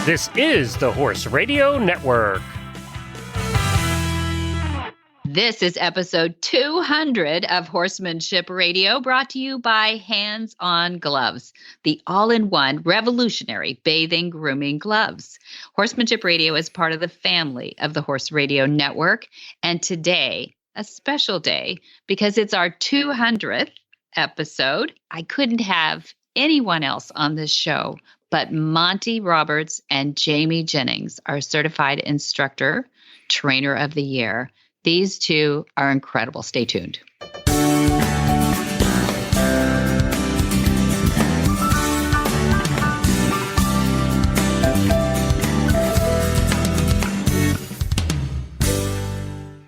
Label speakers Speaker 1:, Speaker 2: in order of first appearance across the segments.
Speaker 1: This is the Horse Radio Network.
Speaker 2: This is episode 200 of Horsemanship Radio, brought to you by Hands On Gloves, the all-in-one revolutionary bathing grooming gloves. Horsemanship Radio is part of the family of the Horse Radio Network, and today, a special day, because it's our 200th episode. I couldn't have anyone else on this show but Monty Roberts and Jamie Jennings, our certified instructor, trainer of the year. These two are incredible. Stay tuned.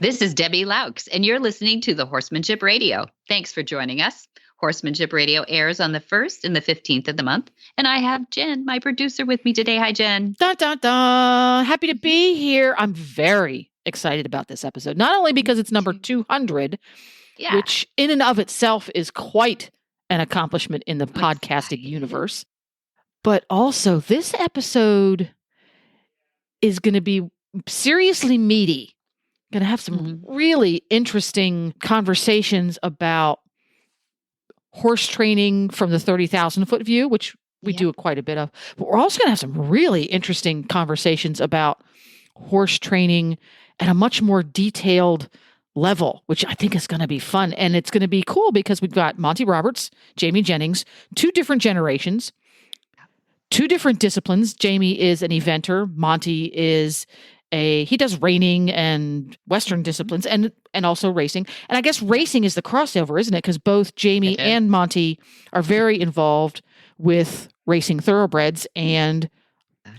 Speaker 2: This is Debbie Loucks, and you're listening to the Horsemanship Radio. Thanks for joining us. Horsemanship Radio airs on the 1st and the 15th of the month. And I have Jen, my producer, with me today. Hi, Jen.
Speaker 3: Dun, dun, dun. Happy to be here. I'm very excited about this episode, not only because it's number 200, which in and of itself is quite an accomplishment in the podcasting universe, but also this episode is going to be seriously meaty. Going to have some really interesting conversations about horse training from the 30,000-foot view, which we do quite a bit of. But we're also going to have some really interesting conversations about horse training at a much more detailed level, which I think is going to be fun. And it's going to be cool because we've got Monty Roberts, Jamie Jennings, two different generations, two different disciplines. Jamie is an eventer. Monty is he does reining and Western disciplines and also racing. And I guess racing is the crossover, isn't it? Because both Jamie and Monty are very involved with racing thoroughbreds and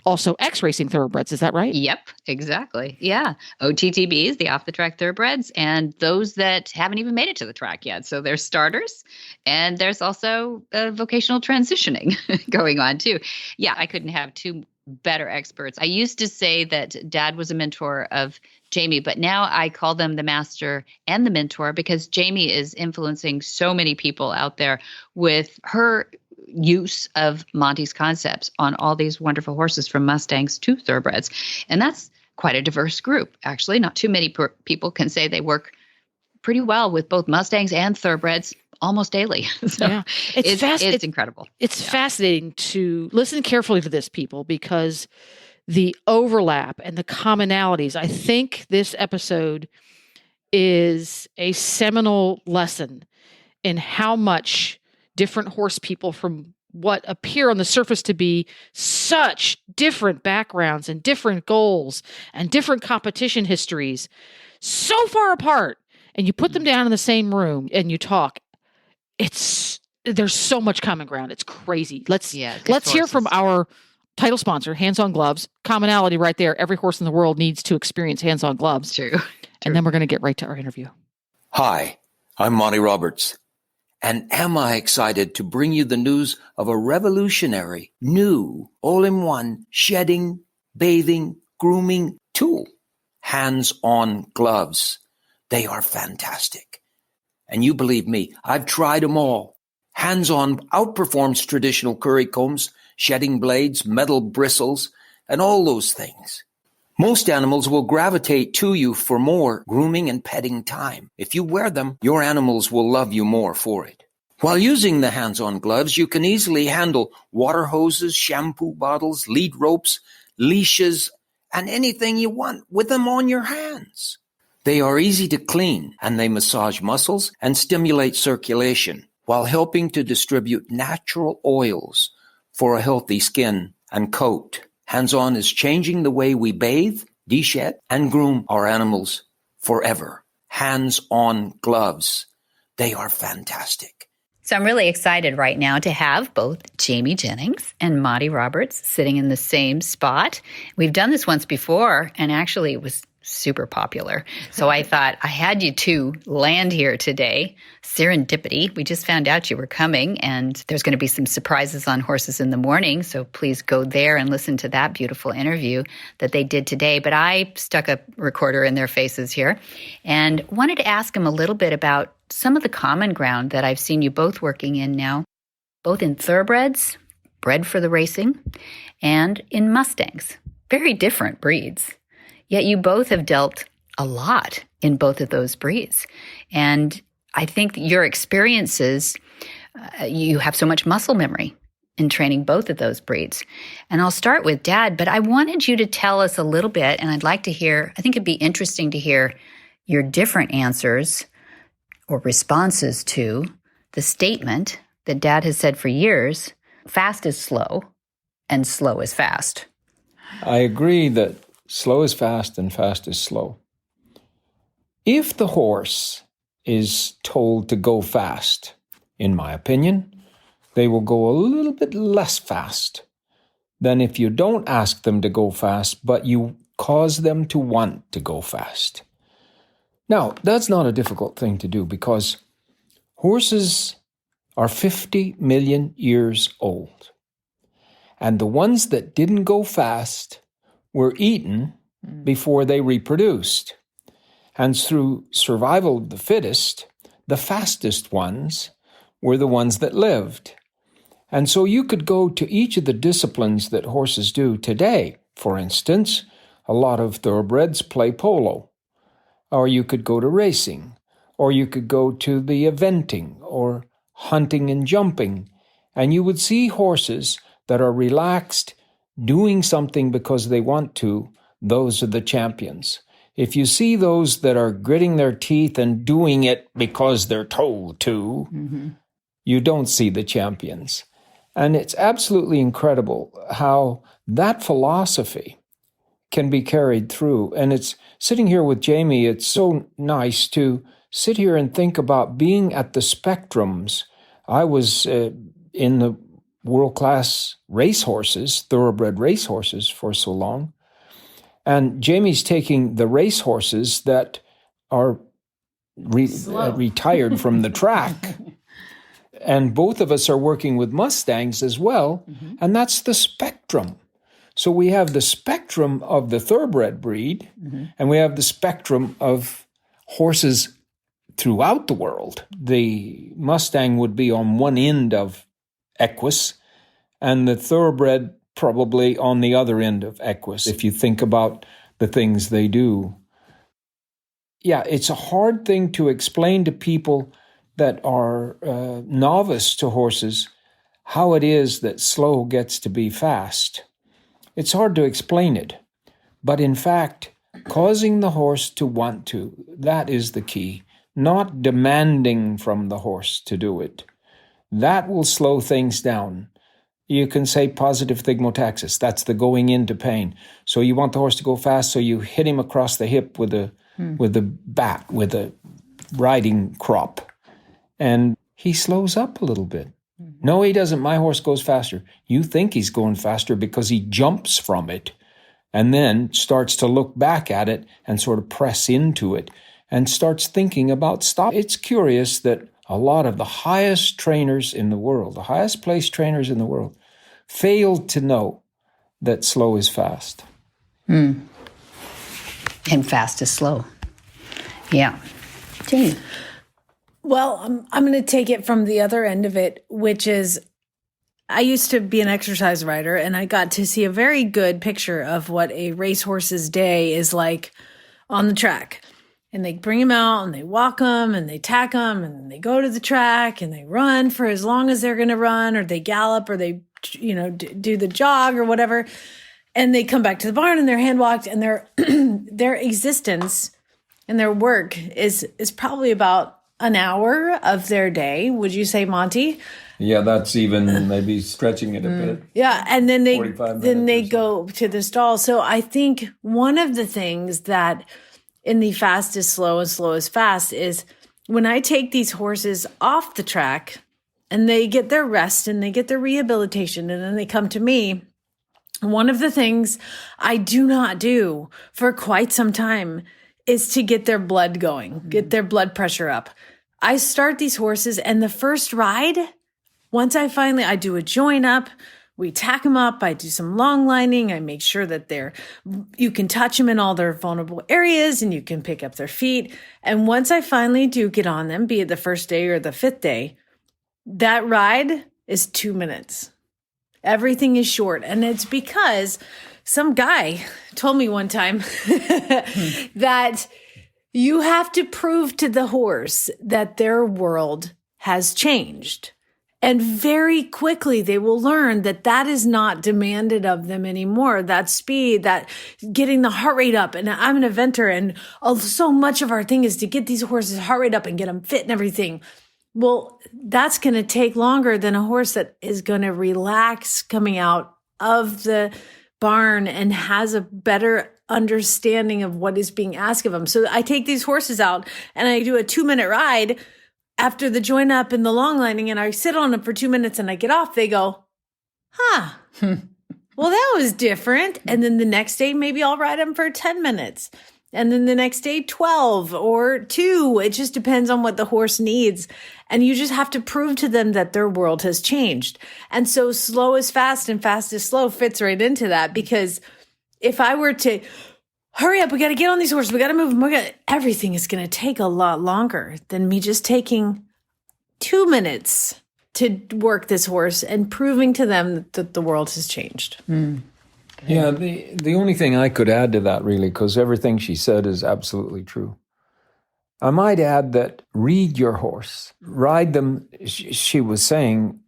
Speaker 3: also ex-racing thoroughbreds. Is that right?
Speaker 2: Yep, exactly. Yeah. OTTBs, the off-the-track thoroughbreds, and those that haven't even made it to the track yet. So there's starters, and there's also vocational transitioning going on too. Yeah, I couldn't have two better experts. I used to say that Dad was a mentor of Jamie, but now I call them the master and the mentor because Jamie is influencing so many people out there with her use of Monty's concepts on all these wonderful horses from Mustangs to Thoroughbreds. And that's quite a diverse group, actually. Not too many people can say they work pretty well with both Mustangs and Thoroughbreds almost daily. So it's incredible.
Speaker 3: It's fascinating to listen carefully to this, people, because the overlap and the commonalities, I think this episode is a seminal lesson in how much different horse people from what appear on the surface to be such different backgrounds and different goals and different competition histories so far apart, and you put them down in the same room and you talk. There's so much common ground. It's crazy. Let's hear from our title sponsor, Hands On Gloves. Commonality right there. Every horse in the world needs to experience Hands On Gloves.
Speaker 2: True.
Speaker 3: And then we're going to get right to our interview.
Speaker 4: Hi, I'm Monty Roberts. And am I excited to bring you the news of a revolutionary, new, all-in-one shedding, bathing, grooming tool. Hands On Gloves. They are fantastic. And you believe me, I've tried them all. Hands On outperforms traditional curry combs, shedding blades, metal bristles, and all those things. Most animals will gravitate to you for more grooming and petting time. If you wear them, your animals will love you more for it. While using the Hands On Gloves, you can easily handle water hoses, shampoo bottles, lead ropes, leashes, and anything you want with them on your hands. They are easy to clean, and they massage muscles and stimulate circulation while helping to distribute natural oils for a healthy skin and coat. Hands On is changing the way we bathe, de-shed, and groom our animals forever. Hands On Gloves. They are fantastic.
Speaker 2: So I'm really excited right now to have both Jamie Jennings and Monty Roberts sitting in the same spot. We've done this once before, and actually it was super popular. So I thought I had you two land here today. Serendipity. We just found out you were coming, and there's going to be some surprises on Horses in the Morning. So please go there and listen to that beautiful interview that they did today. But I stuck a recorder in their faces here and wanted to ask them a little bit about some of the common ground that I've seen you both working in now, both in Thoroughbreds bred for the racing, and in mustangs. Very different breeds. Yet you both have dealt a lot in both of those breeds. And I think your experiences, you have so much muscle memory in training both of those breeds. And I'll start with Dad, but I wanted you to tell us a little bit, and I'd like to hear, I think it'd be interesting to hear your different answers or responses to the statement that Dad has said for years, fast is slow and slow is fast.
Speaker 4: I agree that slow is fast and fast is slow. If the horse is told to go fast, in my opinion, they will go a little bit less fast than if you don't ask them to go fast, but you cause them to want to go fast. Now, that's not a difficult thing to do because horses are 50 million years old. And the ones that didn't go fast were eaten before they reproduced. And through survival of the fittest, the fastest ones were the ones that lived. And so you could go to each of the disciplines that horses do today. For instance, a lot of thoroughbreds play polo. Or you could go to racing. Or you could go to the eventing or hunting and jumping. And you would see horses that are relaxed, doing something because they want to. Those are the champions. If you see those that are gritting their teeth and doing it because they're told to, you don't see the champions. And it's absolutely incredible how that philosophy can be carried through. And it's sitting here with Jamie, it's so nice to sit here and think about being at the spectrums. I was in the world-class racehorses, thoroughbred racehorses for so long. And Jamie's taking the racehorses that are retired from the track. And both of us are working with mustangs as well, and that's the spectrum. So we have the spectrum of the thoroughbred breed, and we have the spectrum of horses throughout the world. The mustang would be on one end of equus, and the thoroughbred probably on the other end of equus, if you think about the things they do. Yeah, it's a hard thing to explain to people that are novice to horses how it is that slow gets to be fast. It's hard to explain it, but in fact, causing the horse to want to, that is the key. Not demanding from the horse to do it. That will slow things down. You can say positive thigmotaxis. That's the going into pain. So you want the horse to go fast, so you hit him across the hip with a bat, with a riding crop. And he slows up a little bit. No, he doesn't. My horse goes faster. You think he's going faster because he jumps from it and then starts to look back at it and sort of press into it and starts thinking about stop. It's curious that a lot of the highest trainers in the world, the highest placed trainers in the world, failed to know that slow is fast.
Speaker 2: And fast is slow. Yeah. Jamie.
Speaker 5: Well, I'm going to take it from the other end of it, which is I used to be an exercise rider, and I got to see a very good picture of what a racehorse's day is like on the track. And they bring them out, and they walk them, and they tack them, and they go to the track, and they run for as long as they're going to run, or they gallop, or they, do the jog or whatever. And they come back to the barn, and they're hand walked, and their existence and their work is probably about an hour of their day. Would you say, Monty?
Speaker 4: Yeah, that's even maybe stretching it a bit.
Speaker 5: Yeah, and then they go to the stall. So I think one of the things that in the fast is slow and slow is fast is when I take these horses off the track and they get their rest and they get their rehabilitation and then they come to me, one of the things I do not do for quite some time is to get their blood going, get their blood pressure up. I start these horses, and the first ride, once I do a join up, we tack them up, I do some long lining, I make sure that you can touch them in all their vulnerable areas and you can pick up their feet. And once I finally do get on them, be it the first day or the fifth day, that ride is 2 minutes. Everything is short. And it's because some guy told me one time that you have to prove to the horse that their world has changed. And very quickly, they will learn that that is not demanded of them anymore. That speed, that getting the heart rate up. And I'm an eventer, and so much of our thing is to get these horses' heart rate up and get them fit and everything. Well, that's going to take longer than a horse that is going to relax coming out of the barn and has a better understanding of what is being asked of them. So I take these horses out and I do a 2-minute ride after the join up and the long lining, and I sit on them for 2 minutes and I get off. They go, well, that was different. And then the next day, maybe I'll ride them for 10 minutes. And then the next day, 12 or 2. It just depends on what the horse needs. And you just have to prove to them that their world has changed. And so slow is fast and fast is slow fits right into that, because if I were to hurry up, we got to get on these horses, we got to move them, everything is going to take a lot longer than me just taking 2 minutes to work this horse and proving to them that the world has changed.
Speaker 4: Yeah, the only thing I could add to that, really, because everything she said is absolutely true. I might add that read your horse. Ride them, she was saying,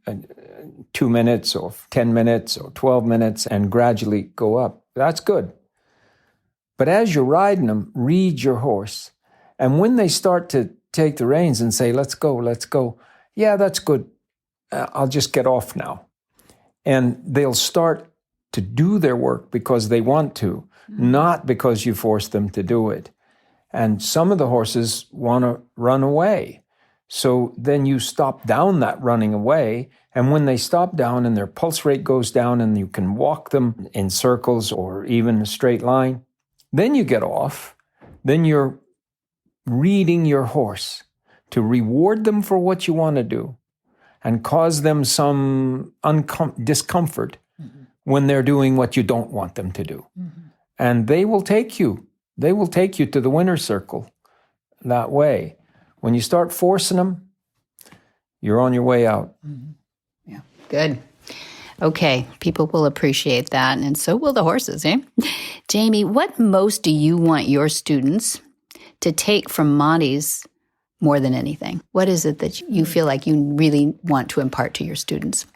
Speaker 4: 2 minutes or 10 minutes or 12 minutes and gradually go up. That's good. But as you're riding them, read your horse. And when they start to take the reins and say, let's go. Yeah, that's good. I'll just get off now. And they'll start to do their work because they want to, not because you force them to do it. And some of the horses want to run away. So then you stop down that running away. And when they stop down and their pulse rate goes down and you can walk them in circles or even a straight line, then you get off. Then you're reading your horse to reward them for what you want to do and cause them some discomfort when they're doing what you don't want them to do. And they will take you. They will take you to the winner's circle that way. When you start forcing them, you're on your way out.
Speaker 2: Yeah, good. Okay, people will appreciate that, and so will the horses, eh? Jamie, what most do you want your students to take from Monty's more than anything? What is it that you feel like you really want to impart to your students?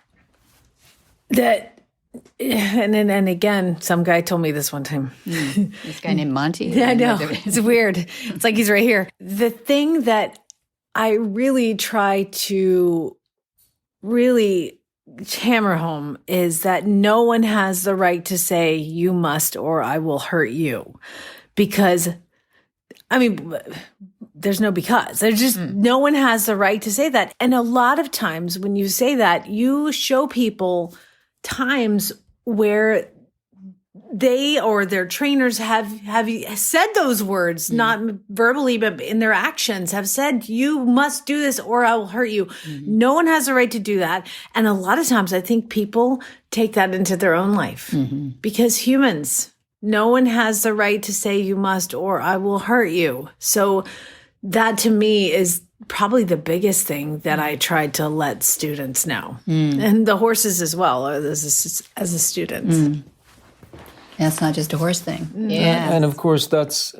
Speaker 5: And again, some guy told me this one time.
Speaker 2: This guy named Monty?
Speaker 5: Yeah, I know. It's weird. It's like he's right here. The thing that I really try to really hammer home is that no one has the right to say you must or I will hurt you. Because, I mean, there's no because. There's just no one has the right to say that. And a lot of times when you say that, you show people times where they or their trainers have said those words, not verbally, but in their actions have said, you must do this or I will hurt you. No one has the right to do that. And a lot of times I think people take that into their own life because humans, no one has the right to say you must or I will hurt you. So that to me is probably the biggest thing that I tried to let students know. And the horses as well, as a student.
Speaker 2: That's not just a horse thing.
Speaker 4: Yeah. And of course, that's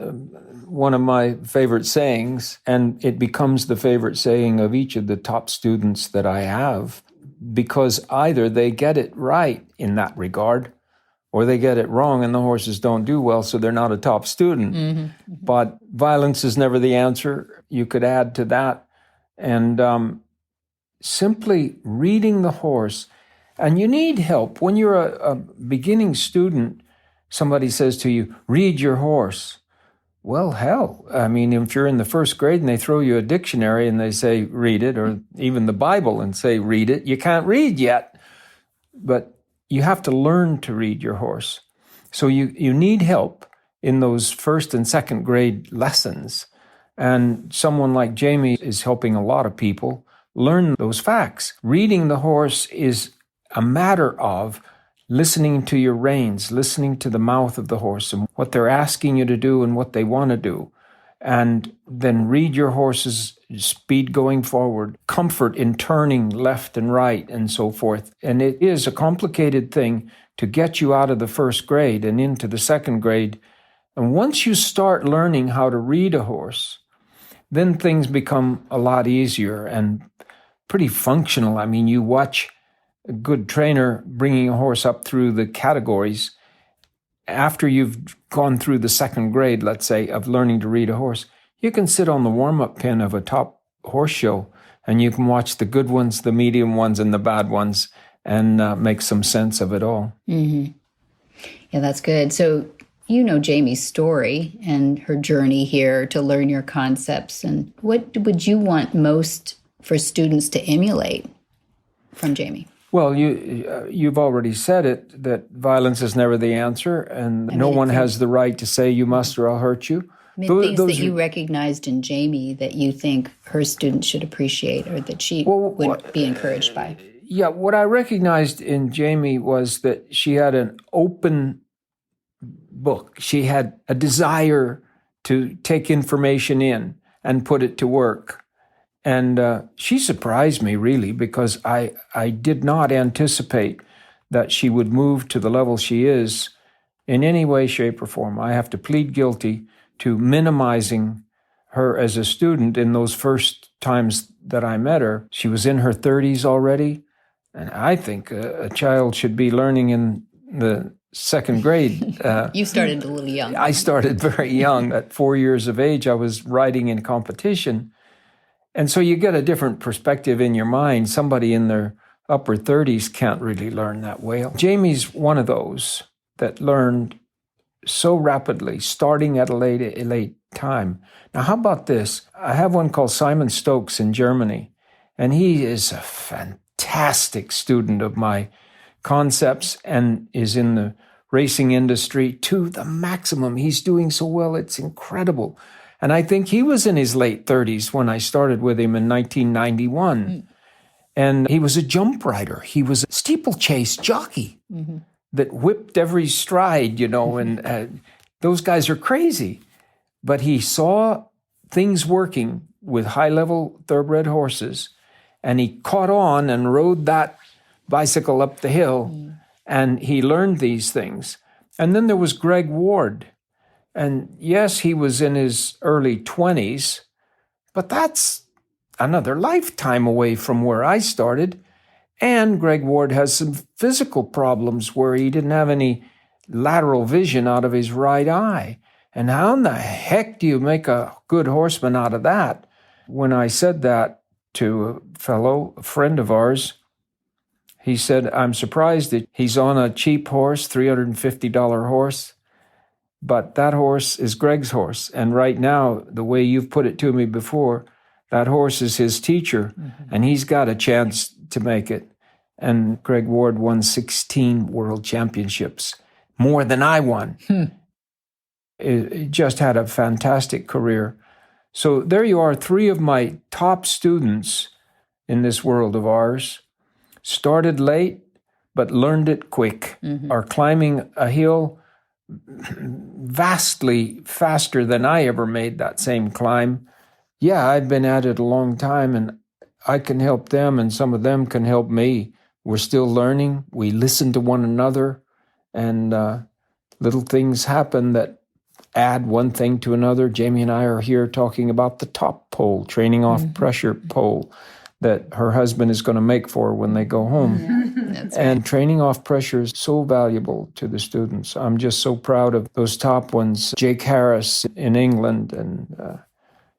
Speaker 4: one of my favorite sayings, and it becomes the favorite saying of each of the top students that I have, because either they get it right in that regard, or they get it wrong and the horses don't do well, so they're not a top student. But violence is never the answer. You could add to that. And simply reading the horse. And you need help. When you're a beginning student, somebody says to you, read your horse. Well, hell, I mean, if you're in the first grade and they throw you a dictionary and they say, read it, or even the Bible and say, read it, you can't read yet. But you have to learn to read your horse. So you need help in those first and second grade lessons. And someone like Jamie is helping a lot of people learn those facts. Reading the horse is a matter of listening to your reins, listening to the mouth of the horse and what they're asking you to do and what they want to do. and then read your horse's speed going forward, comfort in turning left and right, and so forth. And it is a complicated thing to get you out of the first grade and into the second grade. And once you start learning how to read a horse, then things become a lot easier and pretty functional. I mean, you watch a good trainer bringing a horse up through the categories. After you've gone through the second grade, let's say, of learning to read a horse, you can sit on the warm-up pin of a top horse show and you can watch the good ones, the medium ones, and the bad ones and make some sense of it all.
Speaker 2: Mm-hmm. Yeah, that's good. So you know Jamie's story and her journey here to learn your concepts. And what would you want most for students to emulate from Jamie?
Speaker 4: Well, you've already said it, that violence is never the answer, and no one has the right to say you must or I'll hurt you.
Speaker 2: Things that you recognized in Jamie that you think her students should appreciate or that she would be encouraged by.
Speaker 4: Yeah, what I recognized in Jamie was that she had an open book. She had a desire to take information in and put it to work. And she surprised me, really, because I did not anticipate that she would move to the level she is in any way, shape, or form. I have to plead guilty to minimizing her as a student in those first times that I met her. She was in her 30s already, and I think a child should be learning in the second grade.
Speaker 2: You started a little young.
Speaker 4: I started very young. At 4 years of age, I was riding in competition. And so you get a different perspective in your mind. Somebody in their upper 30s can't really learn that well. Jamie's one of those that learned so rapidly, starting at a late time. Now, how about this? I have one called Simon Stokes in Germany, and he is a fantastic student of my concepts and is in the racing industry to the maximum. He's doing so well, it's incredible. And I think he was in his late 30s when I started with him in 1991. And he was a jump rider. He was a steeplechase jockey that whipped every stride, and those guys are crazy. But he saw things working with high-level thoroughbred horses, and he caught on and rode that bicycle up the hill, and he learned these things. And then there was Greg Ward. And yes, he was in his early 20s, but that's another lifetime away from where I started. And Greg Ward has some physical problems where he didn't have any lateral vision out of his right eye. And how in the heck do you make a good horseman out of that? When I said that to a friend of ours, he said, I'm surprised that he's on a cheap horse, $350 horse. But that horse is Greg's horse. And right now, the way you've put it to me before, that horse is his teacher, and he's got a chance to make it. And Greg Ward won 16 world championships, more than I won. It just had a fantastic career. So there you are, 3 of my top students in this world of ours. Started late, but learned it quick, are climbing a hill vastly faster than I ever made that same climb. Yeah, I've been at it a long time, and I can help them, and some of them can help me. We're still learning. We listen to one another, and little things happen that add one thing to another. Jamie and I are here talking about the top pole, training off pressure pole that her husband is going to make for her when they go home. And training off pressure is so valuable to the students. I'm just so proud of those top ones. Jake Harris in England, and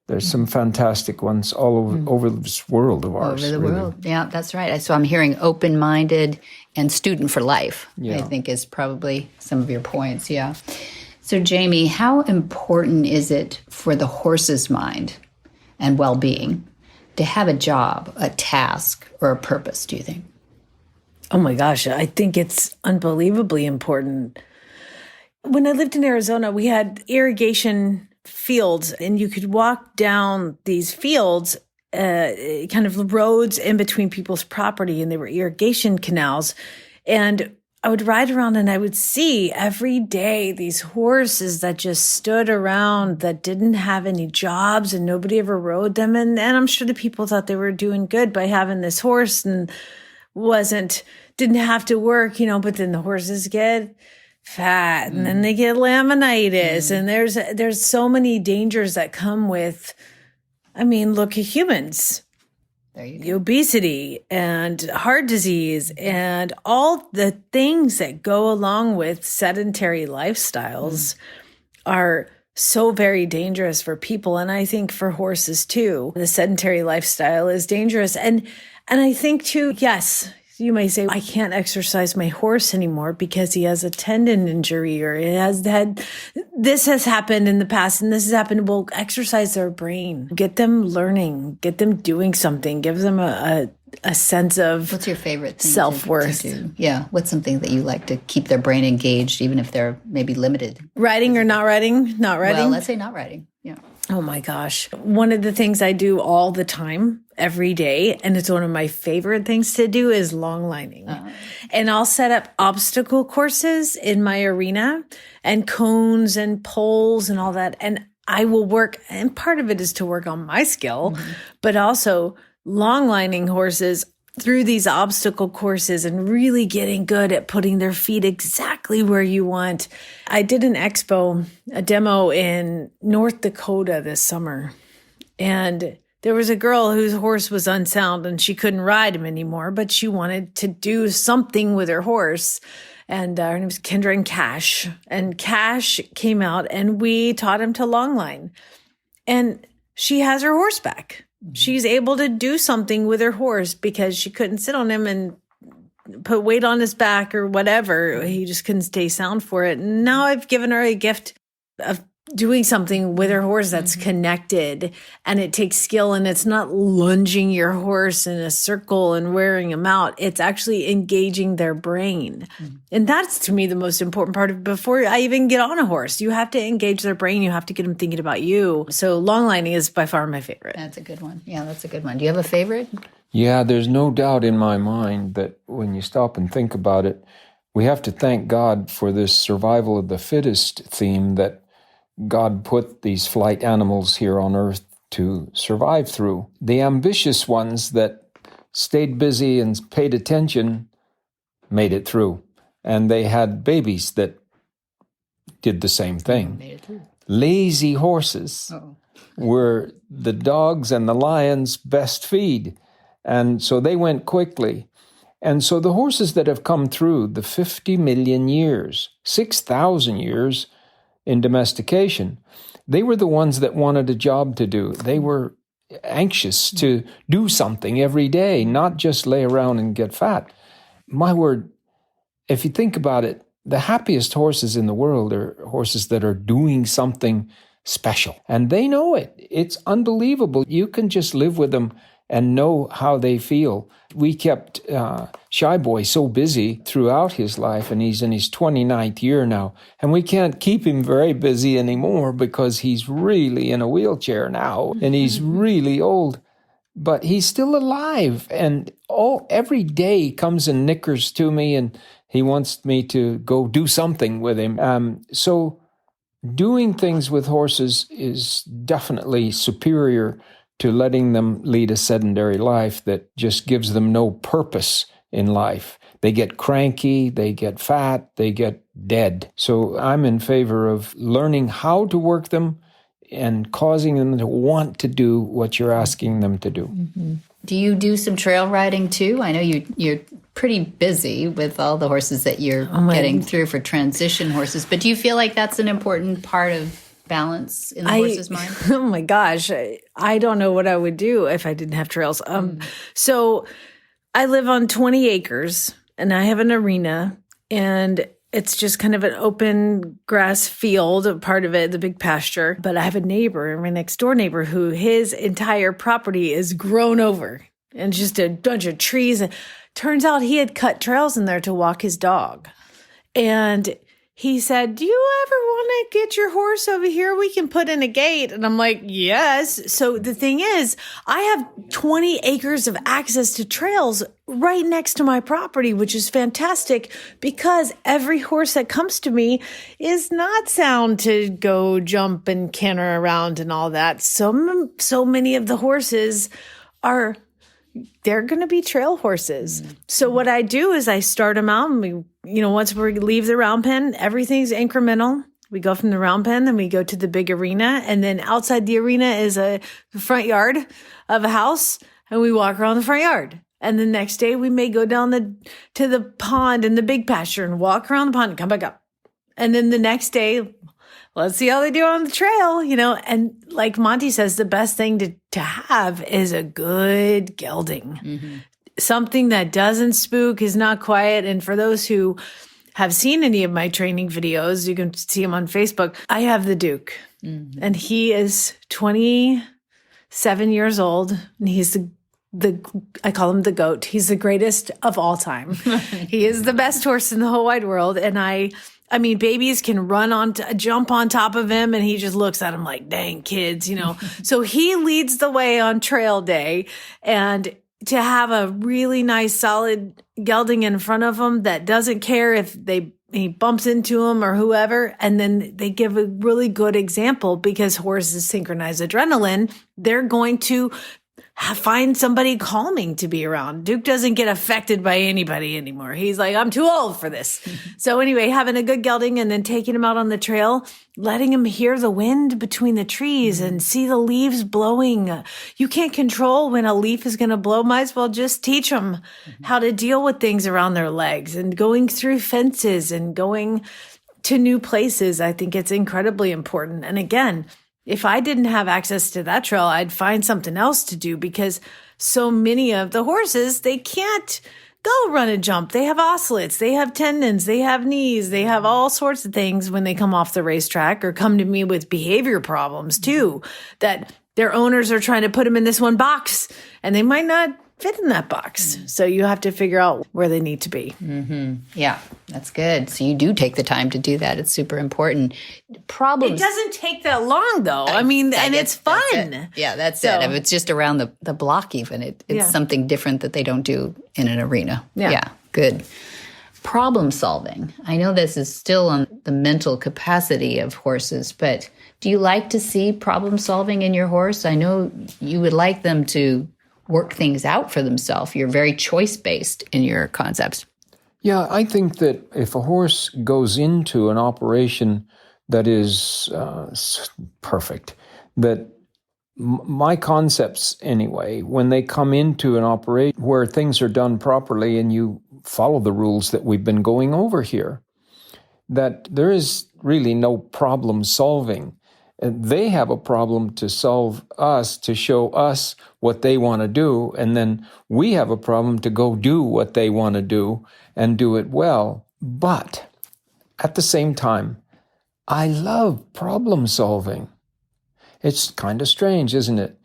Speaker 4: there's some fantastic ones all over this world of ours.
Speaker 2: Over the world. Yeah, that's right. So I'm hearing open-minded and student for life, I think is probably some of your points, yeah. So Jamie, how important is it for the horse's mind and well-being to have a job, a task, or a purpose, do you think?
Speaker 5: Oh my gosh, I think it's unbelievably important. When I lived in Arizona, we had irrigation fields, and you could walk down these fields, kind of roads in between people's property, and they were irrigation canals. And I would ride around and I would see every day these horses that just stood around that didn't have any jobs and nobody ever rode them. And I'm sure the people thought they were doing good by having this horse and didn't have to work, but then the horses get fat and then they get laminitis. And there's so many dangers that come with, look at humans. The obesity and heart disease and all the things that go along with sedentary lifestyles are so very dangerous for people. And I think for horses too, the sedentary lifestyle is dangerous. And I think too, yes, you may say, I can't exercise my horse anymore because he has a tendon injury or this has happened in the past and this has happened. Well, exercise their brain, get them learning, get them doing something, give them a sense of
Speaker 2: what's your favorite thing
Speaker 5: self-worth.
Speaker 2: To do? Yeah. What's something that you like to keep their brain engaged, even if they're maybe limited?
Speaker 5: Riding or not riding? Not riding?
Speaker 2: Well, let's say not riding. Yeah.
Speaker 5: Oh my gosh. One of the things I do all the time, every day, and it's one of my favorite things to do, is long lining. And I'll set up obstacle courses in my arena and cones and poles and all that. And I will work, and part of it is to work on my skill, but also long lining horses through these obstacle courses and really getting good at putting their feet exactly where you want. I did a demo in North Dakota this summer, and there was a girl whose horse was unsound and she couldn't ride him anymore, but she wanted to do something with her horse. And her name was Kendra and Cash. And Cash came out and we taught him to long line. And she has her horse back. She's able to do something with her horse because she couldn't sit on him and put weight on his back or whatever. He just couldn't stay sound for it. And now I've given her a gift of doing something with her horse that's connected, and it takes skill, and it's not lunging your horse in a circle and wearing them out. It's actually engaging their brain. And that's, to me, the most important part of before I even get on a horse. You have to engage their brain. You have to get them thinking about you. So long lining is by far my favorite.
Speaker 2: That's a good one. Yeah, that's a good one. Do you have a favorite?
Speaker 4: Yeah, there's no doubt in my mind that when you stop and think about it, we have to thank God for this survival of the fittest theme that God put these flight animals here on Earth to survive through. The ambitious ones that stayed busy and paid attention made it through. And they had babies that did the same thing.
Speaker 2: Made it through.
Speaker 4: Lazy horses were the dogs and the lions' best feed. And so they went quickly. And so the horses that have come through the 50 million years, 6,000 years, in domestication, they were the ones that wanted a job to do. They were anxious to do something every day, not just lay around and get fat. My word, if you think about it, the happiest horses in the world are horses that are doing something special. And they know it. It's unbelievable. You can just live with them and know how they feel. We kept Shy Boy so busy throughout his life, and he's in his 29th year now. And we can't keep him very busy anymore because he's really in a wheelchair now, and he's really old. But he's still alive, and every day he comes and nickers to me, and he wants me to go do something with him. So doing things with horses is definitely superior to letting them lead a sedentary life that just gives them no purpose in life. They get cranky, they get fat, they get dead. So I'm in favor of learning how to work them and causing them to want to do what you're asking them to do.
Speaker 2: Mm-hmm. Do you do some trail riding too? I know you're pretty busy with all the horses that you're getting through for transition horses, but do you feel like that's an important part of balance in the horse's mind?
Speaker 5: Oh my gosh. I don't know what I would do if I didn't have trails. So I live on 20 acres and I have an arena, and it's just kind of an open grass field, part of it, the big pasture. But I have a neighbor, my next door neighbor, who his entire property is grown over and just a bunch of trees. And turns out he had cut trails in there to walk his dog. And he said, do you ever want to get your horse over here? We can put in a gate. And I'm like, yes. So the thing is, I have 20 acres of access to trails right next to my property, which is fantastic because every horse that comes to me is not sound to go jump and canter around and all that. So many of the horses they're going to be trail horses. So what I do is I start them out and once we leave the round pen, everything's incremental. We go from the round pen, then we go to the big arena. And then outside the arena is the front yard of a house. And we walk around the front yard. And the next day we may go down to the pond in the big pasture and walk around the pond and come back up. And then the next day, let's see how they do on the trail, and like Monty says, the best thing to have is a good gelding. Mm-hmm. Something that doesn't spook, is not quiet. And for those who have seen any of my training videos, you can see them on Facebook. I have the Duke, and he is 27 years old, and he's I call him the GOAT. He's the greatest of all time. He is the best horse in the whole wide world. And I mean, babies can jump on top of him, and he just looks at him like, dang kids, So he leads the way on trail day, and to have a really nice, solid gelding in front of him that doesn't care if he bumps into him or whoever, and then they give a really good example because horses synchronize adrenaline. They're going to find somebody calming to be around. Duke doesn't get affected by anybody anymore. He's like, I'm too old for this. So anyway, having a good gelding and then taking him out on the trail, letting him hear the wind between the trees and see the leaves blowing. You can't control when a leaf is going to blow. Might as well just teach them how to deal with things around their legs, and going through fences and going to new places. I think it's incredibly important. And again, if I didn't have access to that trail, I'd find something else to do because so many of the horses, they can't go run and jump. They have ocelots, they have tendons, they have knees, they have all sorts of things when they come off the racetrack or come to me with behavior problems too, that their owners are trying to put them in this one box and they might not fit in that box. So you have to figure out where they need to be.
Speaker 2: Mm-hmm. Yeah, that's good. So you do take the time to do that. It's super important.
Speaker 5: It doesn't take that long, though. And it's fun.
Speaker 2: That's it. If it's just around the block even, it's something different that they don't do in an arena. Yeah, good. Problem solving. I know this is still on the mental capacity of horses, but do you like to see problem solving in your horse? I know you would like them to work things out for themselves. You're very choice-based in your concepts.
Speaker 4: Yeah, I think that if a horse goes into an operation that is perfect, that my concepts anyway, when they come into an operation where things are done properly and you follow the rules that we've been going over here, that there is really no problem solving. And they have a problem to solve us, to show us what they want to do, and then we have a problem to go do what they want to do and do it well. But at the same time, I love problem solving. It's kind of strange, isn't it?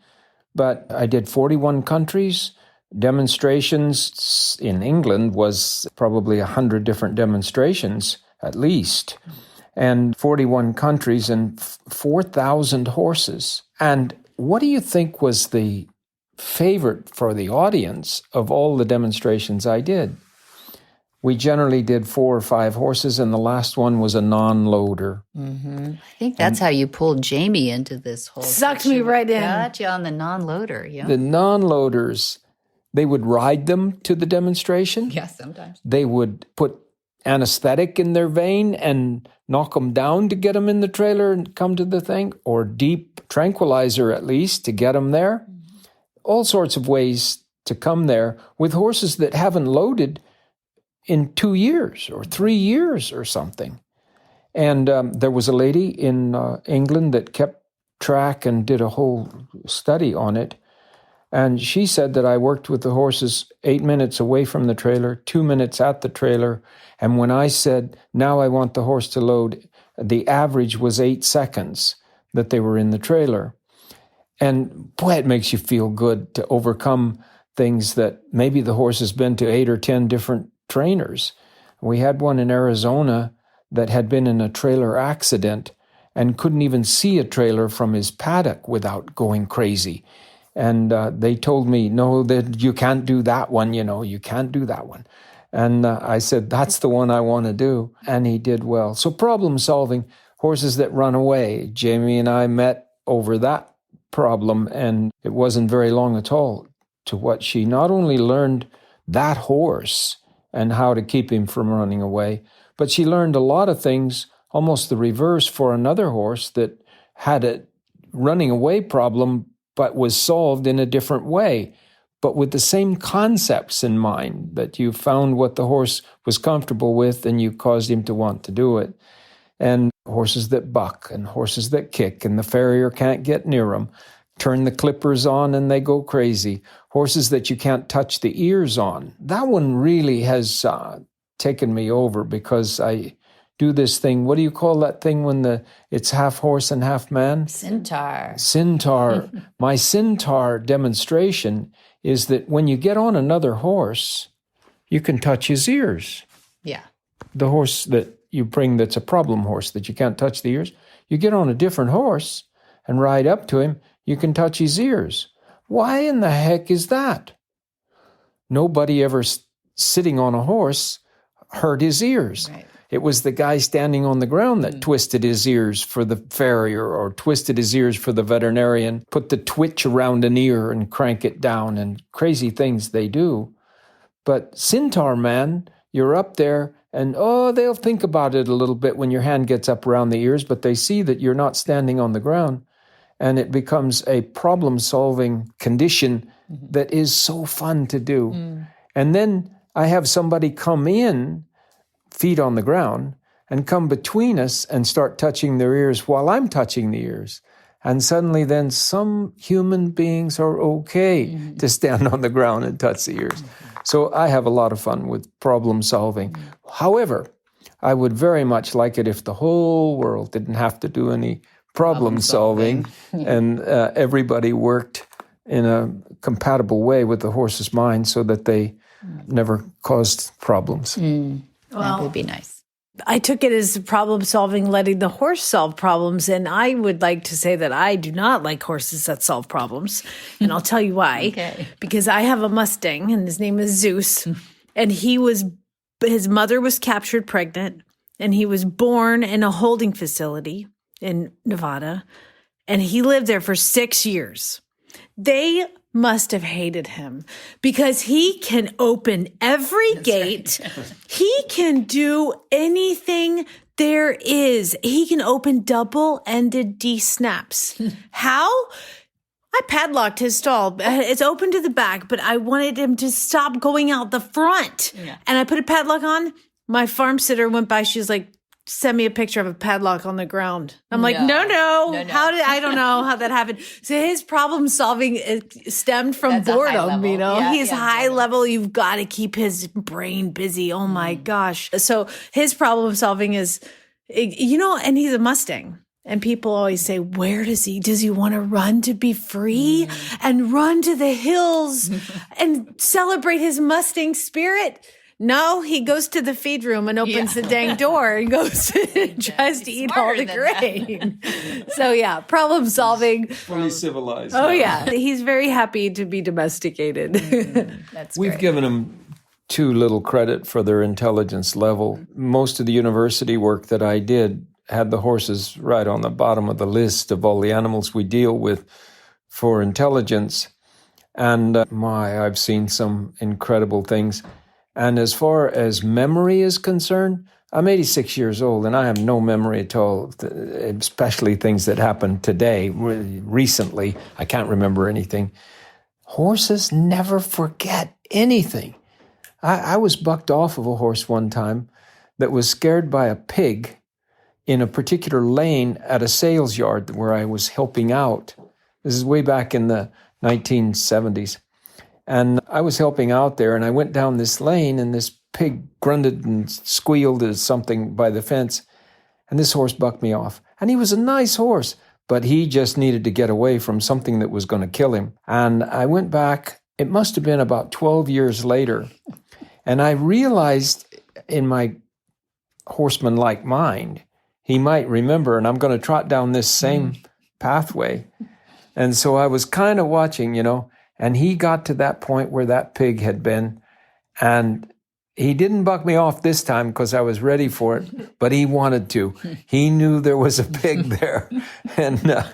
Speaker 4: But I did 41 countries. Demonstrations in England was probably 100 different demonstrations, at least. And 41 countries and 4,000 horses. And what do you think was the favorite for the audience of all the demonstrations I did? We generally did 4 or 5 horses, and the last one was a non-loader.
Speaker 2: Mm-hmm. I think that's how you pulled Jamie into this whole
Speaker 5: Sucked me right in.
Speaker 2: Got you on the non-loader. Yeah.
Speaker 4: The non-loaders, they would ride them to the demonstration.
Speaker 2: Yeah, sometimes.
Speaker 4: They would put anesthetic in their vein and knock them down to get them in the trailer and come to the thing, or deep tranquilizer at least to get them there. All sorts of ways to come there with horses that haven't loaded in 2 years or 3 years or something. And there was a lady in England that kept track and did a whole study on it. And she said that I worked with the horses 8 minutes away from the trailer, 2 minutes at the trailer. And when I said, now I want the horse to load, the average was 8 seconds that they were in the trailer. And boy, it makes you feel good to overcome things that maybe the horse has been to 8 or 10 different trainers. We had one in Arizona
Speaker 6: that had been in a trailer accident and couldn't even see a trailer from his paddock without going crazy. And they told me, no, that you can't do that one, you can't do that one. And I said, that's the one I want to do. And he did well. So problem solving, horses that run away. Jamie and I met over that problem, and it wasn't very long at all to what she not only learned that horse and how to keep him from running away, but she learned a lot of things, almost the reverse for another horse that had a running away problem, but was solved in a different way, but with the same concepts in mind, that you found what the horse was comfortable with and you caused him to want to do it. And horses that buck and horses that kick and the farrier can't get near them, turn the clippers on and they go crazy. Horses that you can't touch the ears on. That one really has taken me over, because I do this thing. What do you call that thing when it's half horse and half man?
Speaker 7: Centaur.
Speaker 6: My centaur demonstration is that when you get on another horse, you can touch his ears.
Speaker 7: Yeah.
Speaker 6: The horse that you bring that's a problem horse that you can't touch the ears, you get on a different horse and ride up to him, you can touch his ears. Why in the heck is that? Nobody ever sitting on a horse hurt his ears.
Speaker 7: Right.
Speaker 6: It was the guy standing on the ground that twisted his ears for the farrier, or twisted his ears for the veterinarian, put the twitch around an ear and crank it down, and crazy things they do. But centaur man, you're up there and, they'll think about it a little bit when your hand gets up around the ears, but they see that you're not standing on the ground. And it becomes a problem-solving condition that is so fun to do. And then I have somebody come in, feet on the ground, and come between us and start touching their ears while I'm touching the ears. And suddenly then some human beings are okay to stand on the ground and touch the ears. So I have a lot of fun with problem solving. However, I would very much like it if the whole world didn't have to do any problem solving and everybody worked in a compatible way with the horse's mind so that they never caused problems.
Speaker 7: That would be nice.
Speaker 5: I took it as problem solving, letting the horse solve problems. And I would like to say that I do not like horses that solve problems. And I'll tell you why.
Speaker 7: Okay.
Speaker 5: Because I have a Mustang and his name is Zeus. And his mother was captured pregnant, and he was born in a holding facility in Nevada. And he lived there for 6 years. They must have hated him because he can open every gate. Right. He can do anything there is. He can open double-ended D-snaps. How? I padlocked his stall. It's open to the back, but I wanted him to stop going out the front. Yeah. And I put a padlock on. My farm sitter went by. She was like, send me a picture of a padlock on the ground. I'm like, no. I don't know how that happened. So his problem solving stemmed from boredom, Yeah, he's high level. You've got to keep his brain busy. Oh my gosh. So his problem solving is, and he's a Mustang. And people always say, does he want to run to be free and run to the hills and celebrate his Mustang spirit? No, he goes to the feed room and opens the dang door and goes and tries to eat all the grain. So problem solving.
Speaker 6: Fully civilized.
Speaker 5: Oh yeah, he's very happy to be domesticated.
Speaker 7: That's
Speaker 6: We've given him too little credit for their intelligence level. Most of the university work that I did had the horses right on the bottom of the list of all the animals we deal with for intelligence. And I've seen some incredible things. And as far as memory is concerned, I'm 86 years old and I have no memory at all, especially things that happened today, recently. I can't remember anything. Horses never forget anything. I was bucked off of a horse one time that was scared by a pig in a particular lane at a sales yard where I was helping out. This is way back in the 1970s. And I was helping out there, and I went down this lane, and this pig grunted and squealed as something by the fence, and this horse bucked me off. And he was a nice horse, but he just needed to get away from something that was going to kill him. And I went back, it must have been about 12 years later, and I realized in my horseman-like mind, he might remember, and I'm going to trot down this same pathway. And so I was kind of watching, and he got to that point where that pig had been, and he didn't buck me off this time because I was ready for it, but he wanted to. He knew there was a pig there. And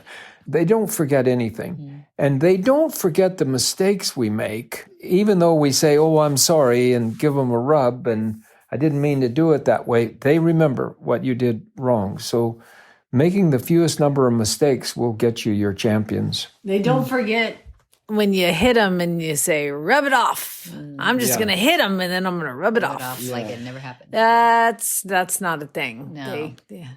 Speaker 6: they don't forget anything. And they don't forget the mistakes we make, even though we say, oh, I'm sorry, and give them a rub, and I didn't mean to do it that way. They remember what you did wrong. So making the fewest number of mistakes will get you your champions.
Speaker 5: They don't forget when you hit them and you say, rub it off. I'm just going to hit them and then I'm going to rub it off.
Speaker 2: Like it never happened.
Speaker 5: That's not a thing.
Speaker 2: No.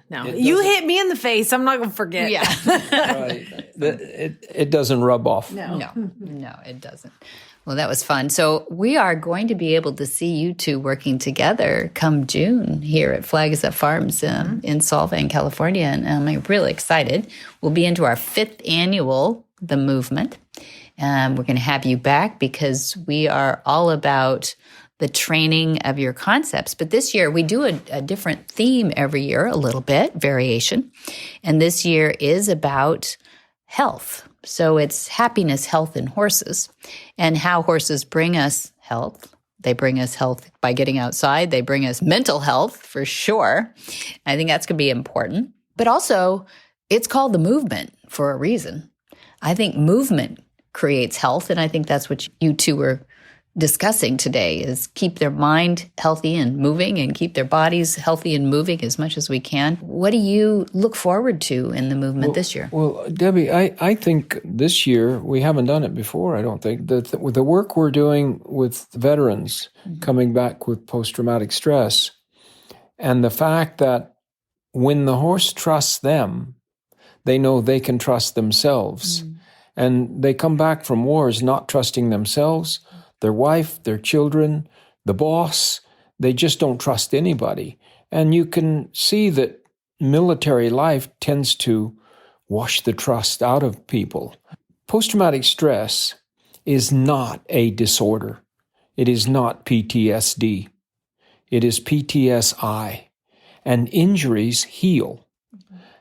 Speaker 5: No. You hit me in the face, I'm not going to forget.
Speaker 2: Yeah.
Speaker 6: Right. It doesn't rub off.
Speaker 2: No, it doesn't. Well, that was fun. So we are going to be able to see you two working together come June here at Flagstaff Farms in Solvang, California. And I'm really excited. We'll be into our 5th annual The Movement. We're going to have you back because we are all about the training of your concepts. But this year, we do a different theme every year, a little bit, variation. And this year is about health. So it's happiness, health, and horses, and how horses bring us health. They bring us health by getting outside. They bring us mental health, for sure. I think that's going to be important. But also, it's called the movement for a reason. I think movement creates health, and I think that's what you two were discussing today, is keep their mind healthy and moving and keep their bodies healthy and moving as much as we can. What do you look forward to in the movement this year?
Speaker 6: Well, Debbie, I think this year, we haven't done it before, I don't think. With the work we're doing with veterans coming back with post-traumatic stress, and the fact that when the horse trusts them, they know they can trust themselves. And they come back from wars not trusting themselves, their wife, their children, the boss. They just don't trust anybody. And you can see that military life tends to wash the trust out of people. Post-traumatic stress is not a disorder. It is not PTSD. It is PTSI. And injuries heal.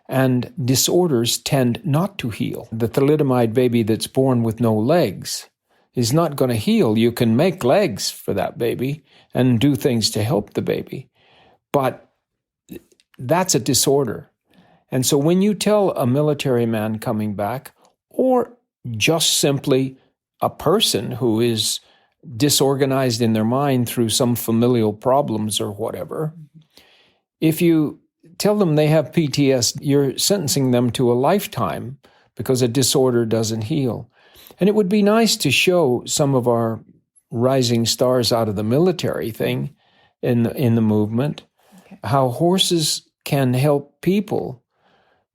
Speaker 6: And disorders tend not to heal. The thalidomide baby that's born with no legs is not going to heal. You can make legs for that baby and do things to help the baby. But that's a disorder. And so when you tell a military man coming back, or just simply a person who is disorganized in their mind through some familial problems or whatever, if you tell them they have PTSD, you're sentencing them to a lifetime because a disorder doesn't heal. And it would be nice to show some of our rising stars out of the military thing in the movement, how horses can help people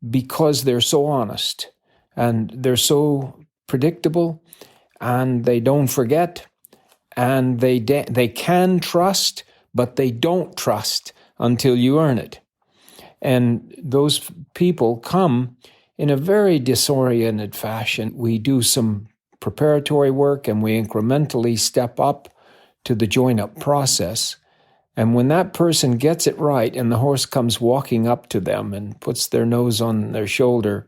Speaker 6: because they're so honest and they're so predictable and they don't forget and they can trust, but they don't trust until you earn it. And those people come in a very disoriented fashion. We do some preparatory work and we incrementally step up to the join-up process. And when that person gets it right and the horse comes walking up to them and puts their nose on their shoulder,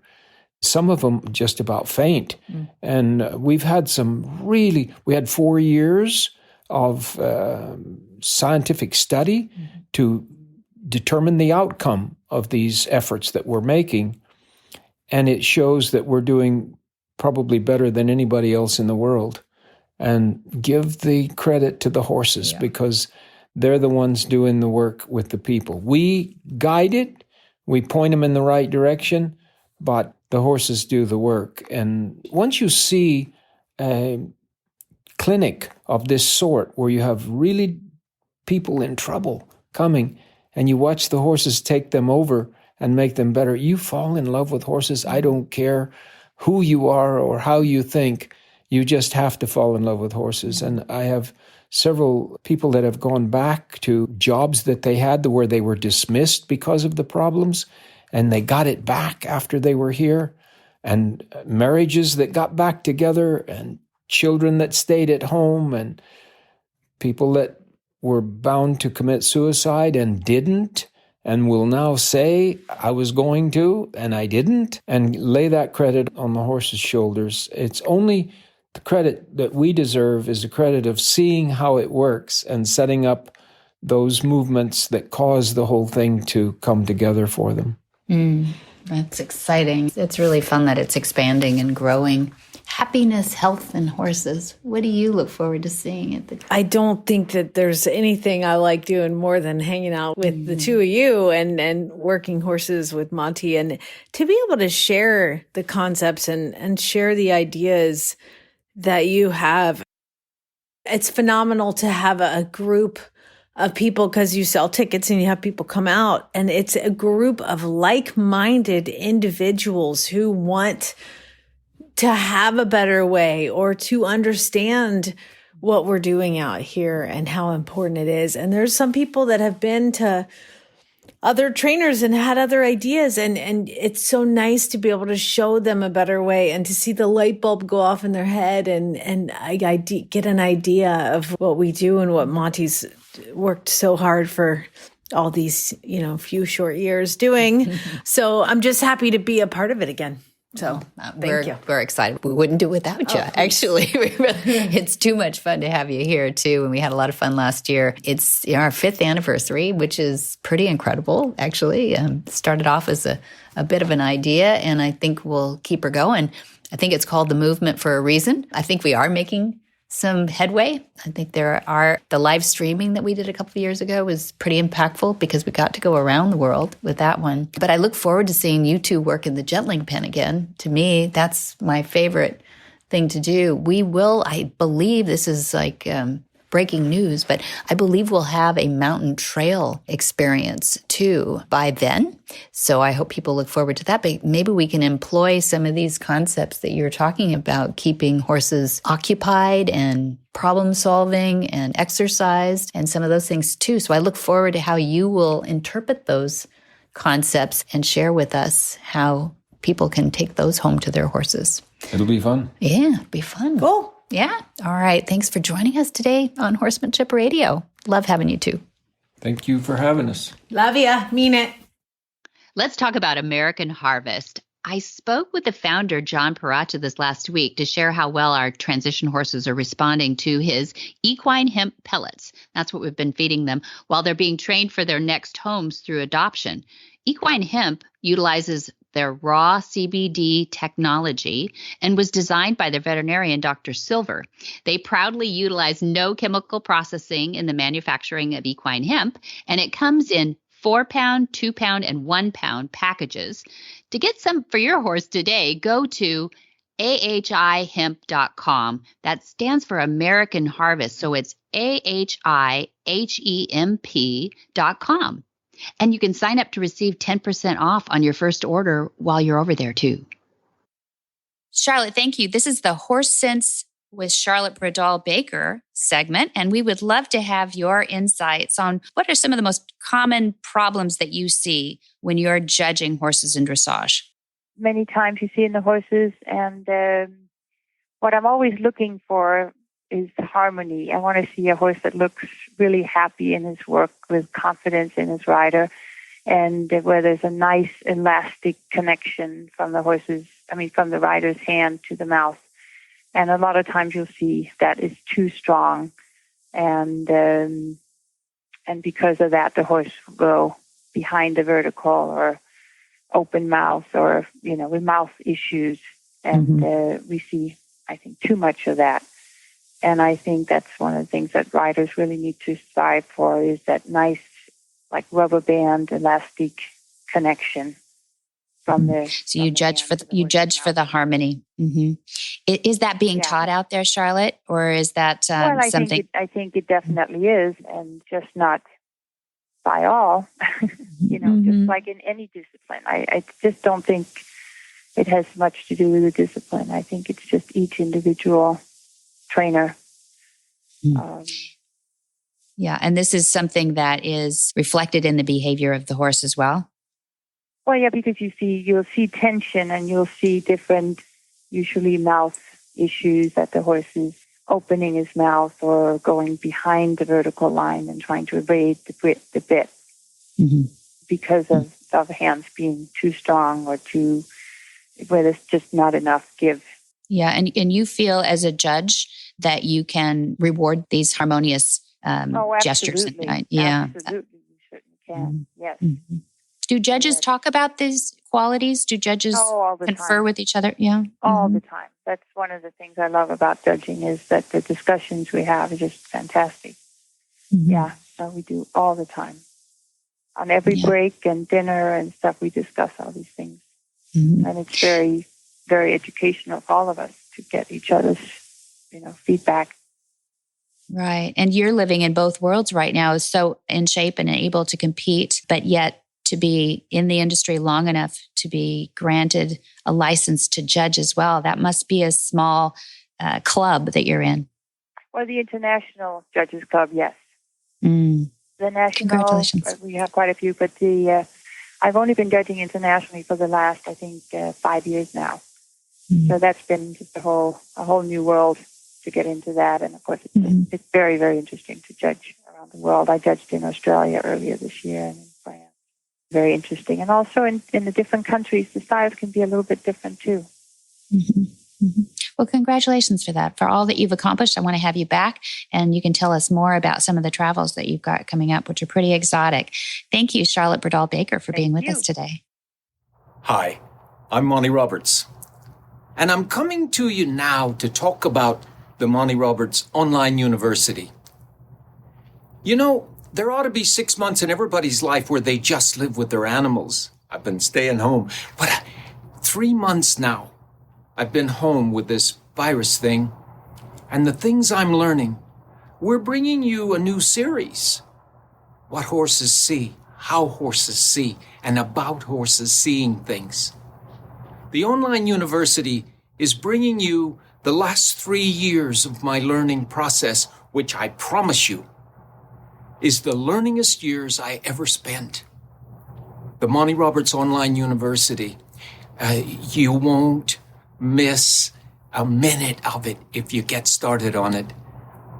Speaker 6: some of them just about faint. And we've had we had 4 years of scientific study to determine the outcome of these efforts that we're making. And it shows that we're doing probably better than anybody else in the world. And give the credit to the horses because they're the ones doing the work with the people. We guide it, we point them in the right direction, but the horses do the work. And once you see a clinic of this sort where you have really people in trouble coming and you watch the horses take them over and make them better, you fall in love with horses. I don't care who you are or how you think, you just have to fall in love with horses. And I have several people that have gone back to jobs that they had where they were dismissed because of the problems, and they got it back after they were here, and marriages that got back together, and children that stayed at home, and people that were bound to commit suicide and didn't, and will now say I was going to and I didn't, and lay that credit on the horse's shoulders. It's only the credit that we deserve is the credit of seeing how it works and setting up those movements that cause the whole thing to come together for them.
Speaker 7: That's exciting. It's really fun that it's expanding and growing. Happiness, health, and horses. What do you look forward to seeing at the...
Speaker 5: I don't think that there's anything I like doing more than hanging out with the two of you and working horses with Monty, and to be able to share the concepts and share the ideas that you have. It's phenomenal to have a group of people, because you sell tickets and you have people come out, and it's a group of like-minded individuals who want to have a better way or to understand what we're doing out here and how important it is. And there's some people that have been to other trainers and had other ideas, and it's so nice to be able to show them a better way and to see the light bulb go off in their head and I get an idea of what we do and what Monty's worked so hard for all these, few short years doing. So I'm just happy to be a part of it again. So thank you.
Speaker 7: We're excited. We wouldn't do it without you. Actually, it's too much fun to have you here too. And we had a lot of fun last year. It's our 5th anniversary, which is pretty incredible, actually. Started off as a bit of an idea, and I think we'll keep her going. I think it's called the movement for a reason. I think we are making some headway. I think the live streaming that we did a couple of years ago was pretty impactful because we got to go around the world with that one. But I look forward to seeing you two work in the gentling pen again. To me, that's my favorite thing to do. We will, I believe this is like breaking news, but I believe we'll have a mountain trail experience too by then. So I hope people look forward to that. But maybe we can employ some of these concepts that you're talking about, keeping horses occupied and problem solving and exercised and some of those things too. So I look forward to how you will interpret those concepts and share with us how people can take those home to their horses.
Speaker 6: It'll be fun.
Speaker 7: Yeah, it'll be fun.
Speaker 5: Cool.
Speaker 7: Yeah. All right. Thanks for joining us today on Horsemanship Radio. Love having you two.
Speaker 6: Thank you for having us.
Speaker 5: Love ya. Mean it.
Speaker 2: Let's talk about American Harvest. I spoke with the founder, John Paracha, this last week to share how well our transition horses are responding to his equine hemp pellets. That's what we've been feeding them while they're being trained for their next homes through adoption. Equine hemp utilizes their raw CBD technology and was designed by their veterinarian, Dr. Silver. They proudly utilize no chemical processing in the manufacturing of equine hemp, and it comes in 4-pound, 2-pound, and 1-pound packages. To get some for your horse today, go to ahihemp.com. That stands for American Harvest, so it's ahihemp.com. And you can sign up to receive 10% off on your first order while you're over there, too.
Speaker 8: Charlotte, thank you. This is the Horse Sense with Charlotte Bradall Baker segment, and we would love to have your insights on what are some of the most common problems that you see when you're judging horses in dressage.
Speaker 9: Many times you see in the horses, and what I'm always looking for is harmony. I want to see a horse that looks really happy in his work, with confidence in his rider, and where there's a nice elastic connection from the rider's hand to the mouth. And a lot of times you'll see that is too strong, and because of that, the horse will go behind the vertical or open mouth, or with mouth issues, and we see, I think, too much of that. And I think that's one of the things that riders really need to strive for, is that nice, like rubber band, elastic connection from the.
Speaker 8: So you judge for the harmony. Mm-hmm. Is that being taught out there, Charlotte, or is that something?
Speaker 9: I think it definitely is, and just not by all. Just like in any discipline. I just don't think it has much to do with the discipline. I think it's just each individual trainer.
Speaker 8: And this is something that is reflected in the behavior of the horse as well.
Speaker 9: Well, yeah, because you'll see tension, and you'll see different, usually mouth issues, that the horse is opening his mouth or going behind the vertical line and trying to evade the bit. because of hands being too strong or where there's just not enough give.
Speaker 8: Yeah, and you feel as a judge that you can reward these harmonious gestures.
Speaker 9: Yeah, absolutely, you certainly can. Yes.
Speaker 8: Mm-hmm. Do judges talk about these qualities? Do judges confer with each other? Yeah,
Speaker 9: all the time. That's one of the things I love about judging is that the discussions we have are just fantastic. Mm-hmm. Yeah, so we do all the time. On every break and dinner and stuff, we discuss all these things. Mm-hmm. And it's very, very educational for all of us to get each other's, feedback.
Speaker 8: Right. And you're living in both worlds right now, is so in shape and able to compete, but yet to be in the industry long enough to be granted a license to judge as well. That must be a small club that you're in.
Speaker 9: Well, the International Judges Club, yes.
Speaker 8: Mm.
Speaker 9: The national,
Speaker 8: congratulations.
Speaker 9: We have quite a few, but I've only been judging internationally for the last, I think, 5 years now. Mm. So that's been just a whole new world to get into that. And of course, it's very, very interesting to judge around the world. I judged in Australia earlier this year and in France. Very interesting. And also in the different countries, the styles can be a little bit different too.
Speaker 8: Mm-hmm. Mm-hmm. Well, congratulations for that. For all that you've accomplished, I want to have you back and you can tell us more about some of the travels that you've got coming up, which are pretty exotic. Thank you, Charlotte Bradall-Baker, for being with us today.
Speaker 4: Hi, I'm Monty Roberts. And I'm coming to you now to talk about the Monty Roberts Online University. There ought to be 6 months in everybody's life where they just live with their animals. I've been staying home, but 3 months now, I've been home with this virus thing. And the things I'm learning, we're bringing you a new series. What horses see, how horses see, and about horses seeing things. The online university is bringing you the last 3 years of my learning process, which I promise you is the learningest years I ever spent. The Monty Roberts Online University, you won't miss a minute of it if you get started on it.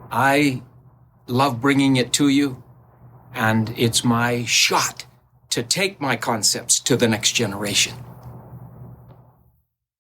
Speaker 4: I love bringing it to you, and it's my shot to take my concepts to the next generation.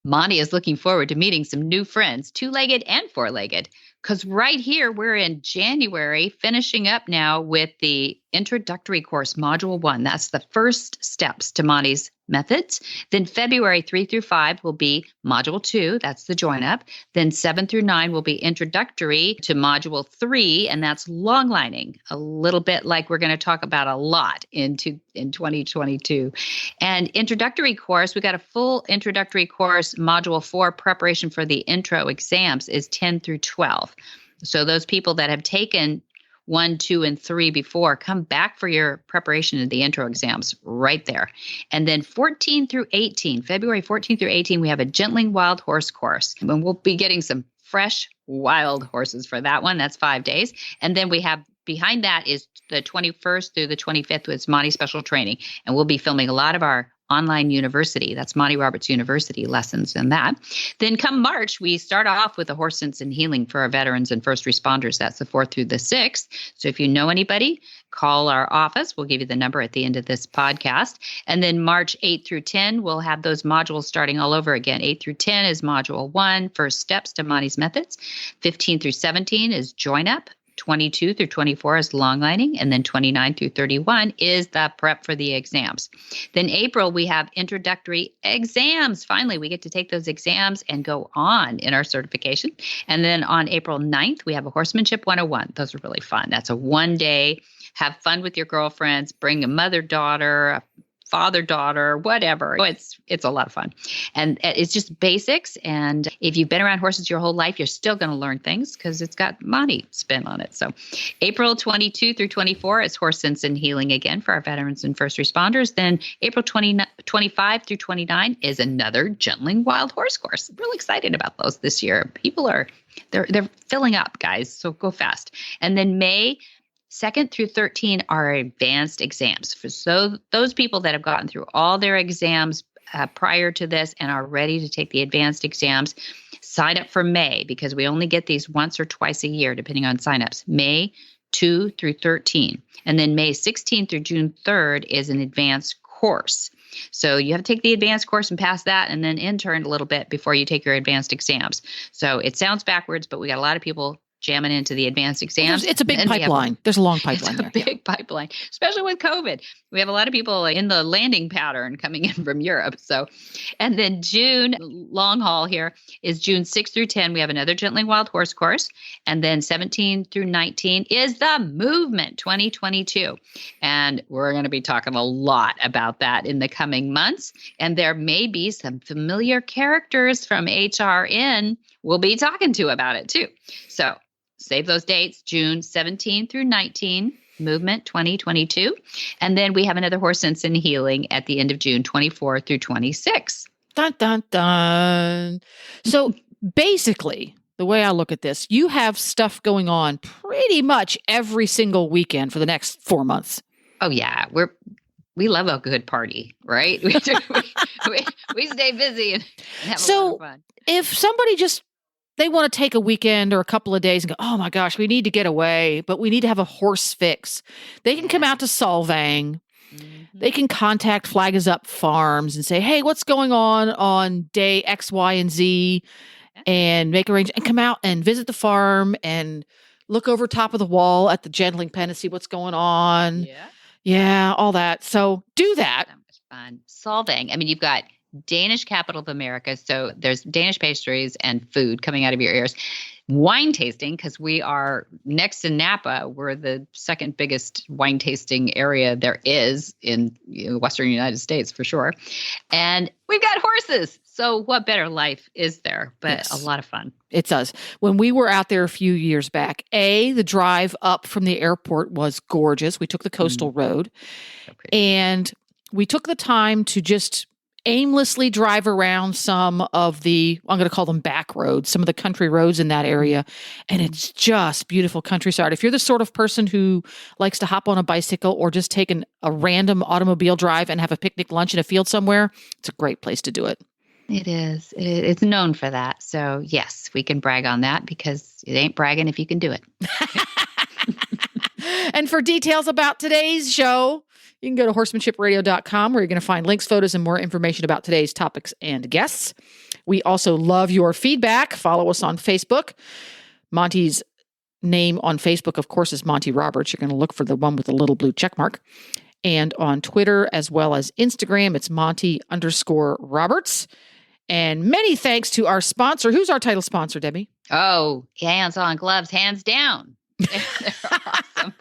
Speaker 2: Monty is looking forward to meeting some new friends, two-legged and four-legged, because right here we're in January, finishing up now with the introductory course, Module 1. That's the first steps to Monty's methods. Then February 3 through 5 will be Module 2. That's the join up. Then 7 through 9 will be introductory to Module 3, and that's long lining, a little bit like we're going to talk about a lot in 2022. And introductory course, we got a full introductory course, Module 4, preparation for the intro exams is 10 through 12. So those people that have taken 1, 2, and 3 before, come back for your preparation of the intro exams right there. And then 14 through 18, February 14 through 18, we have a Gentling Wild Horse course. And we'll be getting some fresh wild horses for that one. That's 5 days. And then we have behind that is the 21st through the 25th with Monty Special Training. And we'll be filming a lot of our online university. That's Monty Roberts University lessons and that. Then come March, we start off with the Horse Sense and Healing for our veterans and first responders. That's the 4th through the 6th. So if you know anybody, call our office. We'll give you the number at the end of this podcast. And then March 8 through 10, we'll have those modules starting all over again. 8 through 10 is Module 1, First Steps to Monty's Methods. 15 through 17 is Join Up. 22 through 24 is long lining, and then 29 through 31 is the prep for the exams. Then April, we have introductory exams. Finally, we get to take those exams and go on in our certification. And then on April 9th, we have a Horsemanship 101. Those are really fun. That's a 1-day, have fun with your girlfriends, bring a mother-daughter, a father-daughter, whatever. It's a lot of fun. And it's just basics. And if you've been around horses your whole life, you're still going to learn things because it's got Monty spin on it. So April 22 through 24 is Horse Sense and Healing again for our veterans and first responders. Then April 25 through 29 is another Gentling Wild Horse course. Really excited about those this year. People they're filling up, guys. So go fast. And then May 2nd through 13 are advanced exams. So those people that have gotten through all their exams prior to this and are ready to take the advanced exams, sign up for May because we only get these once or twice a year, depending on signups. May 2 through 13. And then May 16th through June 3rd is an advanced course. So you have to take the advanced course and pass that and then intern a little bit before you take your advanced exams. So it sounds backwards, but we got a lot of people jamming into the advanced exams.
Speaker 3: It's a big pipeline. There's a long pipeline.
Speaker 2: It's a big pipeline, especially with COVID. We have a lot of people in the landing pattern coming in from Europe. So, and then June, long haul here, is June 6th through 10. We have another Gentling Wild Horse course. And then 17 through 19 is the Movement 2022. And we're going to be talking a lot about that in the coming months. And there may be some familiar characters from HRN we'll be talking to about it too. So save those dates, June 17 through 19, Movement 2022. And then we have another Horse Sense and Healing at the end of June, 24 through 26.
Speaker 3: Dun, dun, dun. So basically, the way I look at this, you have stuff going on pretty much every single weekend for the next 4 months.
Speaker 2: Oh, yeah. We love a good party, right? We stay busy and have a lot of fun.
Speaker 3: If somebody they want to take a weekend or a couple of days and go, oh my gosh, we need to get away, but we need to have a horse fix, they can come out to Solvang. Mm-hmm. They can contact Flag Is Up Farms and say, hey, what's going on day X, Y, and Z, and make arrangements and come out and visit the farm and look over top of the wall at the gentling pen and see what's going on. Yeah, all that. So do that.
Speaker 2: So much fun. Solvang. I mean, you've got Danish capital of America. So there's Danish pastries and food coming out of your ears. Wine tasting, because we are next to Napa. We're the second biggest wine tasting area there is in the Western United States for sure. And we've got horses. So what better life is there? But a lot of fun.
Speaker 3: It does. When we were out there a few years back, the drive up from the airport was gorgeous. We took the coastal road and we took the time to just aimlessly drive around some of the, I'm going to call them back roads, some of the country roads in that area. And it's just beautiful countryside. If you're the sort of person who likes to hop on a bicycle or just take a random automobile drive and have a picnic lunch in a field somewhere, it's a great place to do it.
Speaker 2: It is. It's known for that. So yes, we can brag on that because it ain't bragging if you can do it.
Speaker 3: And for details about today's show, you can go to horsemanshipradio.com where you're going to find links, photos, and more information about today's topics and guests. We also love your feedback. Follow us on Facebook. Monty's name on Facebook, of course, is Monty Roberts. You're going to look for the one with the little blue check mark. And on Twitter as well as Instagram, it's Monty_Roberts. And many thanks to our sponsor. Who's our title sponsor, Debbie?
Speaker 2: Oh, Hands On Gloves, hands down. They're awesome.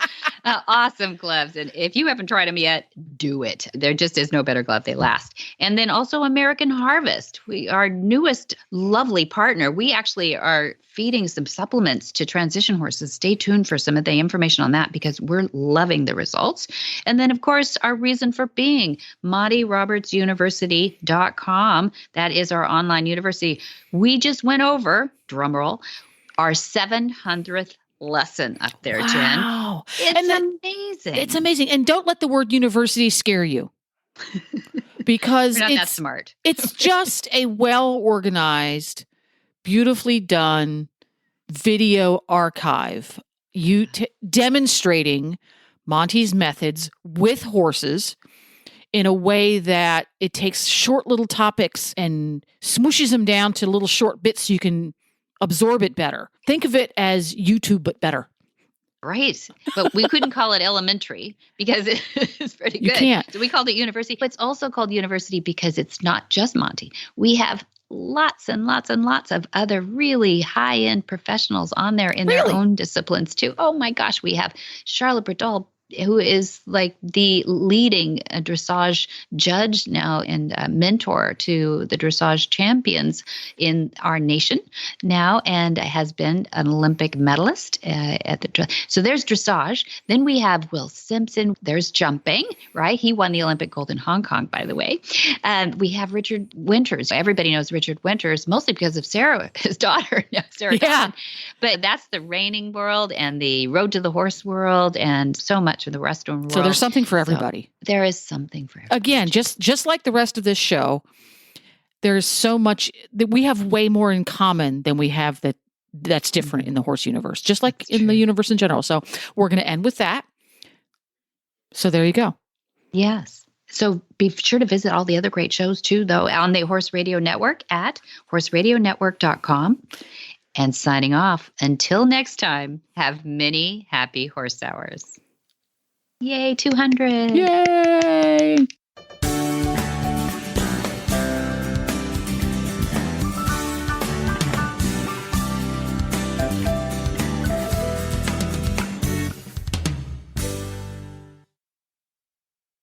Speaker 2: Awesome gloves. And if you haven't tried them yet, do it. There just is no better glove. They last. And then also American Harvest, our newest lovely partner. We actually are feeding some supplements to transition horses. Stay tuned for some of the information on that because we're loving the results. And then, of course, our reason for being, MontyRobertsUniversity.com. That is our online university. We just went over, drumroll, our 700th lesson up there, Jen.
Speaker 3: Wow.
Speaker 2: It's amazing.
Speaker 3: It's amazing. And don't let the word university scare you. Because
Speaker 2: we're not that smart.
Speaker 3: It's just a well-organized, beautifully done video archive. Demonstrating Monty's methods with horses in a way that it takes short little topics and smooshes them down to little short bits so you can absorb it better. Think of it as YouTube, but better.
Speaker 2: Right. But we couldn't call it elementary because it's pretty good.
Speaker 3: You can't.
Speaker 2: So we called it university. But it's also called university because it's not just Monty. We have lots and lots and lots of other really high-end professionals on there in their own disciplines too. Oh my gosh. We have Charlotte Bradall, who is like the leading dressage judge now and mentor to the dressage champions in our nation now, and has been an Olympic medalist at the. So there's dressage. Then we have Will Simpson. There's jumping, right? He won the Olympic gold in Hong Kong, by the way. And we have Richard Winters. Everybody knows Richard Winters, mostly because of Sarah, his daughter. Sarah Dawson. But that's the reining world and the road to the horse world and so much of the Western world.
Speaker 3: So there's something for everybody.
Speaker 2: So there is something for everybody.
Speaker 3: Again, just like the rest of this show, there's so much that we have way more in common than we have that that's different in the horse universe, just like in the universe in general. So we're going to end with that. So there you go.
Speaker 2: Yes. So be sure to visit all the other great shows too, though, on the Horse Radio Network at horseradionetwork.com. And signing off, until next time, have many happy horse hours. Yay, 200.
Speaker 3: Yay.